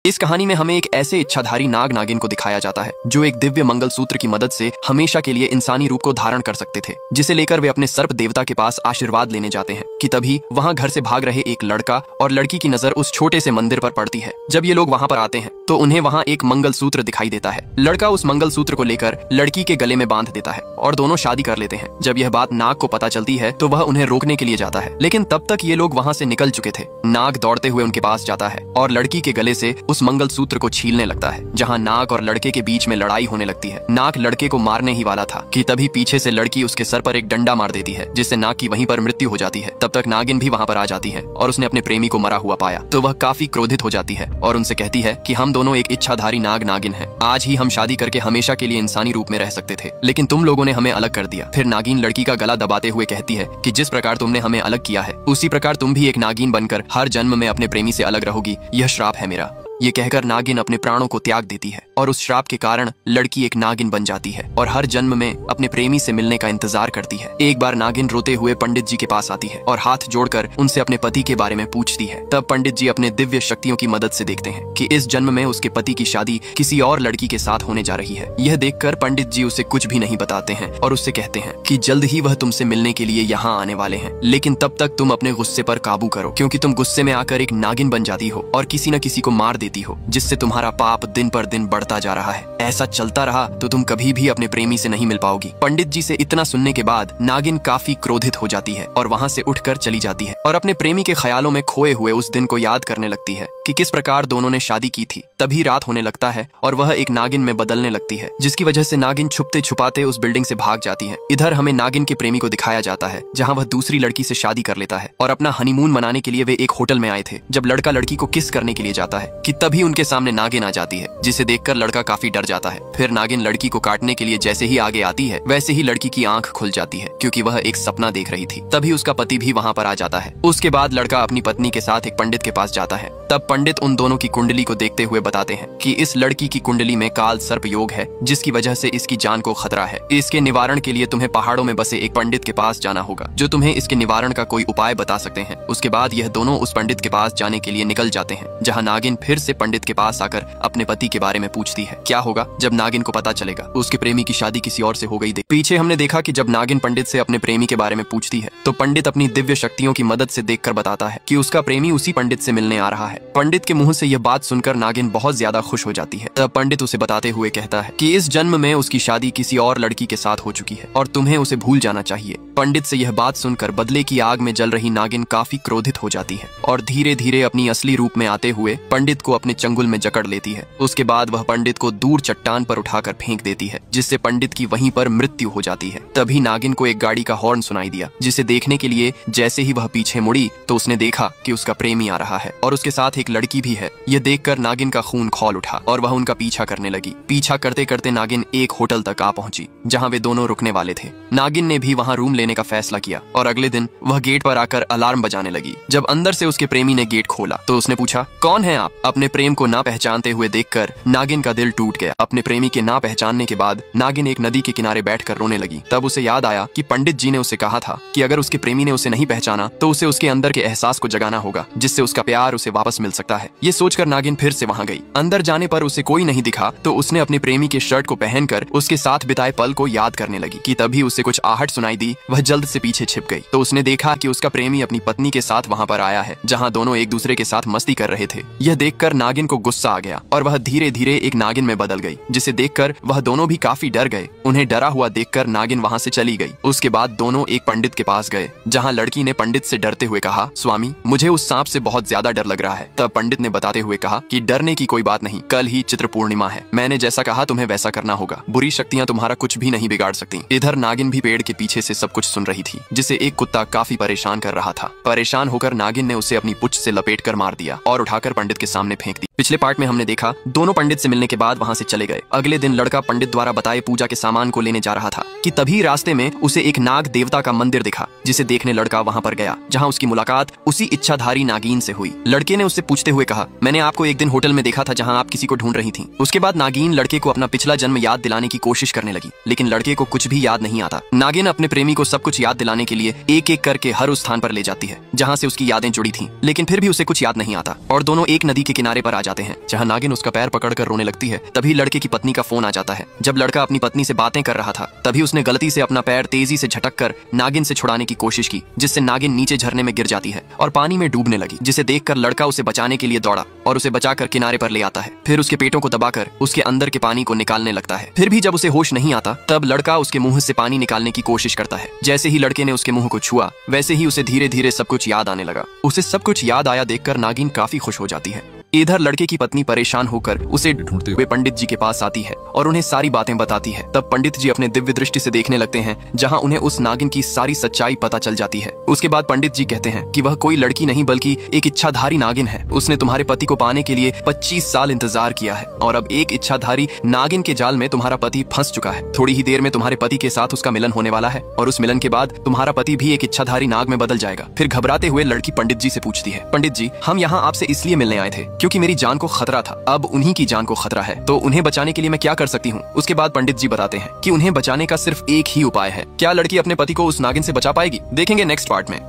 इस कहानी में हमें एक ऐसे इच्छाधारी नाग नागिन को दिखाया जाता है जो एक दिव्य मंगल सूत्र की मदद से हमेशा के लिए इंसानी रूप को धारण कर सकते थे, जिसे लेकर वे अपने सर्प देवता के पास आशीर्वाद लेने जाते हैं कि तभी वहां घर से भाग रहे एक लड़का और लड़की की नजर उस छोटे से मंदिर पर पड़ती है। जब ये लोग वहां पर आते हैं तो उन्हें वहां एक मंगल सूत्र दिखाई देता है। लड़का उस मंगल सूत्र को लेकर लड़की के गले में बांध देता है और दोनों शादी कर लेते हैं। जब यह बात नाग को पता चलती है तो वह उन्हें रोकने के लिए जाता है, लेकिन तब तक ये लोग वहां से निकल चुके थे। नाग दौड़ते हुए उनके पास जाता है और लड़की के गले से उस मंगल सूत्र को छीलने लगता है, जहां नाग और लड़के के बीच में लड़ाई होने लगती है। नाग लड़के को मारने ही वाला था कि तभी पीछे से लड़की उसके सर पर एक डंडा मार देती है, जिससे नाग की वहीं पर मृत्यु हो जाती है। तब तक नागिन भी वहां पर आ जाती है और उसने अपने प्रेमी को मरा हुआ पाया तो वह काफी क्रोधित हो जाती है और उनसे कहती है कि हम दोनों एक इच्छाधारी नाग नागिन हैं। आज ही हम शादी करके हमेशा के लिए इंसानी रूप में रह सकते थे, लेकिन तुम लोगों ने हमें अलग कर दिया। फिर नागिन लड़की का गला दबाते हुए कहती है कि जिस प्रकार तुमने हमें अलग किया है उसी प्रकार तुम भी एक नागिन बनकर हर जन्म में अपने प्रेमी से अलग रहोगी, यह श्राप है मेरा। ये कहकर नागिन अपने प्राणों को त्याग देती है और उस श्राप के कारण लड़की एक नागिन बन जाती है और हर जन्म में अपने प्रेमी से मिलने का इंतजार करती है। एक बार नागिन रोते हुए पंडित जी के पास आती है और हाथ जोड़कर उनसे अपने पति के बारे में पूछती है। तब पंडित जी अपने दिव्य शक्तियों की मदद से देखते हैं कि इस जन्म में उसके पति की शादी किसी और लड़की के साथ होने जा रही है। यह देखकर पंडित जी उसे कुछ भी नहीं बताते हैं और उससे कहते हैं कि जल्द ही वह तुमसे मिलने के लिए यहाँ आने वाले हैं, लेकिन तब तक तुम अपने गुस्से पर काबू करो, क्योंकि तुम गुस्से में आकर एक नागिन बन जाती हो और किसी न किसी को मार देती हो, जिससे तुम्हारा पाप दिन पर दिन बढ़ता जा रहा है। ऐसा चलता रहा तो तुम कभी भी अपने प्रेमी से नहीं मिल पाओगी। पंडित जी से इतना सुनने के बाद नागिन काफी क्रोधित हो जाती है और वहां से उठकर चली जाती है और अपने प्रेमी के ख्यालों में खोए हुए उस दिन को याद करने लगती है कि किस प्रकार दोनों ने शादी की थी। तभी रात होने लगता है और वह एक नागिन में बदलने लगती है, जिसकी वजह से नागिन छुपते छुपाते उस बिल्डिंग से भाग जाती है। इधर हमें नागिन के प्रेमी को दिखाया जाता है जहाँ वह दूसरी लड़की से शादी कर लेता है और अपना हनीमून मनाने के लिए वे एक होटल में आए थे। जब लड़का लड़की को किस करने के लिए जाता है कि तभी उनके सामने नागिन आ जाती है, जिसे देखकर लड़का काफी डर जाता है। फिर नागिन लड़की को काटने के लिए जैसे ही आगे आती है वैसे ही लड़की की आंख खुल जाती है, क्योंकि वह एक सपना देख रही थी। तभी उसका पति भी वहां पर आ जाता है। उसके बाद लड़का अपनी पत्नी के साथ एक पंडित के पास जाता है। तब पंडित उन दोनों की कुंडली को देखते हुए बताते हैं कि इस लड़की की कुंडली में काल सर्प योग है, जिसकी वजह से इसकी जान को खतरा है। इसके निवारण के लिए तुम्हें पहाड़ों में बसे एक पंडित के पास जाना होगा, जो तुम्हें इसके निवारण का कोई उपाय बता सकते हैं। उसके बाद यह दोनों उस पंडित के पास जाने के लिए निकल जाते हैं, जहाँ नागिन फिर से पंडित के पास आकर अपने पति के बारे में पूछती है। क्या होगा जब नागिन को पता चलेगा उसके प्रेमी की शादी किसी और से हो गई। पीछे हमने देखा कि जब नागिन पंडित से अपने प्रेमी के बारे में पूछती है तो पंडित अपनी दिव्य शक्तियों की मदद से देखकर बताता है कि उसका प्रेमी उसी पंडित से मिलने आ रहा है। पंडित के मुंह से यह बात सुनकर नागिन बहुत ज्यादा खुश हो जाती है। तब पंडित उसे बताते हुए कहता है कि इस जन्म में उसकी शादी किसी और लड़की के साथ हो चुकी है और तुम्हें उसे भूल जाना चाहिए। पंडित से यह बात सुनकर बदले की आग में जल रही नागिन काफी क्रोधित हो जाती है और धीरे धीरे अपनी असली रूप में आते हुए पंडित को अपने चंगुल में जकड़ लेती है। उसके बाद वह पंडित को दूर चट्टान पर उठाकर फेंक देती है, जिससे पंडित की वहीं पर मृत्यु हो जाती है। तभी नागिन को एक गाड़ी का हॉर्न सुनाई दिया, जिसे देखने के लिए जैसे ही वह पीछे मुड़ी तो उसने देखा कि उसका प्रेमी आ रहा है और उसके साथ एक लड़की भी है। यह देखकर नागिन का खून खौल उठा और वह उनका पीछा करने लगी। पीछा करते करते नागिन एक होटल तक आ पहुंची, जहां वे दोनों रुकने वाले थे। नागिन ने भी वहां रूम लेने का फैसला किया और अगले दिन वह गेट पर आकर अलार्म बजाने लगी। जब अंदर से उसके प्रेमी ने गेट खोला तो उसने पूछा, कौन है आप? अपने प्रेम को ना पहचानते हुए देखकर नागिन का दिल टूट गया। अपने प्रेमी के ना पहचानने के बाद नागिन एक नदी के किनारे बैठकर रोने लगी। तब उसे याद आया कि पंडित जी ने उसे कहा था कि अगर उसके प्रेमी ने उसे नहीं पहचाना तो उसे उसके अंदर के एहसास को जगाना होगा, जिससे उसका प्यार उसे वापस मिल सकता है। ये सोचकर नागिन फिर से वहां गई। अंदर जाने पर उसे कोई नहीं दिखा तो उसने अपने प्रेमी के शर्ट को पहनकर उसके साथ बिताए पल को याद करने लगी कि तभी उसे कुछ आहट सुनाई दी। वह जल्द से पीछे छिप गई तो उसने देखा कि उसका प्रेमी अपनी पत्नी के साथ वहां पर आया है, जहां दोनों एक दूसरे के साथ मस्ती कर रहे थे। यह देखकर नागिन को गुस्सा आ गया और वह धीरे धीरे एक नागिन में बदल गई, जिसे देखकर वह दोनों भी काफी डर गए। उन्हें डरा हुआ देखकर नागिन वहां से चली गई। उसके बाद दोनों एक पंडित के पास गए, जहां लड़की ने पंडित से डरते हुए कहा, स्वामी मुझे उस सांप से बहुत ज्यादा डर लग रहा है। तब पंडित ने बताते हुए कहा कि डरने की कोई बात नहीं, कल ही चित्र पूर्णिमा है। मैंने जैसा कहा तुम्हें वैसा करना होगा। बुरी शक्तियां तुम्हारा कुछ भी नहीं बिगाड़ सकती। इधर नागिन भी पेड़ के पीछे से सब कुछ सुन रही थी, जिसे एक कुत्ता काफी परेशान कर रहा था। परेशान होकर नागिन ने उसे अपनी पुच्छ से लपेट कर मार दिया और उठाकर पंडित के सामने फेंक दी। पिछले पार्ट में हमने देखा दोनों पंडित से मिलने के बाद वहां से चले गए। अगले दिन लड़का पंडित द्वारा बताए पूजा के सामान को लेने जा रहा था कि तभी रास्ते में उसे एक नाग देवता का मंदिर दिखा, जिसे देखने लड़का वहां पर गया, जहां उसकी मुलाकात उसी इच्छाधारी नागिन से हुई। लड़के ने उससे पूछते हुए कहा, मैंने आपको एक दिन होटल में देखा था जहां आप किसी को ढूंढ रही थी। उसके बाद नागिन लड़के को अपना पिछला जन्म याद दिलाने की कोशिश करने लगी, लेकिन लड़के को कुछ भी याद नहीं आता। नागिन अपने प्रेमी को सब कुछ याद दिलाने के लिए एक एक करके हर उस स्थान पर ले जाती है जहाँ से उसकी यादें जुड़ी थी, लेकिन फिर भी उसे कुछ याद नहीं आता और दोनों एक नदी के किनारे किनारे पर आ जाते हैं जहाँ नागिन उसका पैर पकड़कर रोने लगती है। तभी लड़के की पत्नी का फोन आ जाता है। जब लड़का अपनी पत्नी से बातें कर रहा था तभी उसने गलती से अपना पैर तेजी से झटककर नागिन से छुड़ाने की कोशिश की, जिससे नागिन नीचे झरने में गिर जाती है और पानी में डूबने लगी, जिसे देखकर लड़का उसे बचाने के लिए दौड़ा और उसे बचाकर किनारे पर ले आता है। फिर उसके पेटों को दबाकर उसके अंदर के पानी को निकालने लगता है। फिर भी जब उसे होश नहीं आता तब लड़का उसके मुंह से पानी निकालने की कोशिश करता है। जैसे ही लड़के ने उसके मुंह को छुआ वैसे ही उसे धीरे धीरे सब कुछ याद आने लगा। उसे सब कुछ याद आया देखकर नागिन काफी खुश हो जाती है। इधर लड़के की पत्नी परेशान होकर उसे ढूंढते हुए पंडित जी के पास आती है और उन्हें सारी बातें बताती है। तब पंडित जी अपने दिव्य दृष्टि से देखने लगते हैं जहां उन्हें उस नागिन की सारी सच्चाई पता चल जाती है। उसके बाद पंडित जी कहते हैं कि वह कोई लड़की नहीं बल्कि एक इच्छाधारी नागिन है। उसने तुम्हारे पति को पाने के लिए 25 साल इंतजार किया है और अब एक इच्छाधारी नागिन के जाल में तुम्हारा पति फंस चुका है। थोड़ी ही देर में तुम्हारे पति के साथ उसका मिलन होने वाला है और उस मिलन के बाद तुम्हारा पति भी एक इच्छाधारी नाग में बदल जाएगा। फिर घबराते हुए लड़की पंडित जी से पूछती है, पंडित जी हम यहाँ आपसे इसलिए मिलने आए थे क्योंकि मेरी जान को खतरा था, अब उन्हीं की जान को खतरा है, तो उन्हें बचाने के लिए मैं क्या कर सकती हूँ। उसके बाद पंडित जी बताते हैं कि उन्हें बचाने का सिर्फ एक ही उपाय है। क्या लड़की अपने पति को उस नागिन से बचा पाएगी? देखेंगे नेक्स्ट पार्ट में।